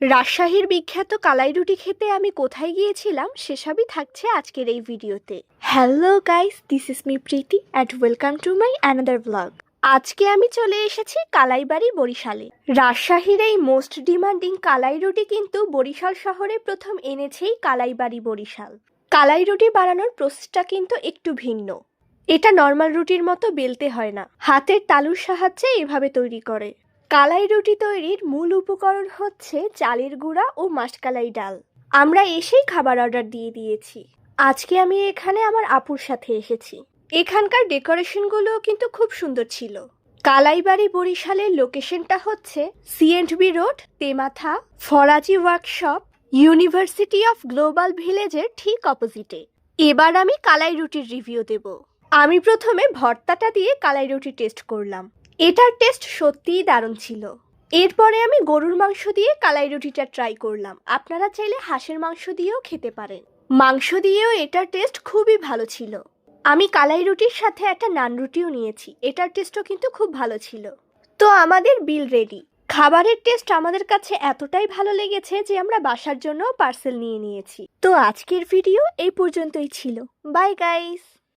রাজশাহীর বিখ্যাত কালাই রুটি খেতে আমি কোথায় গিয়েছিলাম সেসবই থাকছে আজকের এই ভিডিওতে। Hello guys, this is me Priti and welcome to my another blog. আজকে আমি চলে এসেছি কালাইবাড়ি বরিশালে। রাজশাহীর এই মোস্ট ডিমান্ডিং কালাই রুটি কিন্তু বরিশাল শহরে প্রথম এনেছেই কালাইবাড়ি বরিশাল। কালাই রুটি বানানোর প্রসেসটা কিন্তু একটু ভিন্ন। এটা নর্মাল রুটির মতো বেলতে হয় না, হাতের তালুর সাহায্যে এভাবে তৈরি করে। কালাই রুটি তৈরির মূল উপকরণ হচ্ছে চালের গুঁড়া ও মাসকালাই ডাল। আমরা এসেই খাবার অর্ডার দিয়ে দিয়েছি। আজকে আমি এখানে আমার আপুর সাথে এসেছি। এখানকার ডেকোরেশনগুলো কিন্তু খুব সুন্দর ছিল। কালাইবাড়ি বরিশালের লোকেশনটা হচ্ছে সিএন্ডবি রোড, তেমাথা, Faraji workshop, university of global ভিলেজের ঠিক অপোজিটে। এবার আমি কালাই রুটির রিভিউ দেব। আমি প্রথমে ভর্তাটা দিয়ে কালাই রুটি টেস্ট করলাম। এটার টেস্ট সত্যিই দারুণ ছিল। এরপরে আমি গরুর মাংস দিয়ে কালাই রুটিটা ট্রাই করলাম। আপনারা চাইলে হাঁসের মাংস দিয়েও খেতে পারেন। মাংস দিয়েও এটার টেস্ট খুবই ভালো ছিল। আমি কালাই রুটির সাথে একটা নান রুটিও নিয়েছি, এটার টেস্টও কিন্তু খুব ভালো ছিল। তো আমাদের বিল রেডি। খাবারের টেস্ট আমাদের কাছে এতটাই ভালো লেগেছে যে আমরা বাসার জন্য পার্সেল নিয়ে নিয়েছি। তো আজকের ভিডিও এই পর্যন্তই ছিল। Bye guys.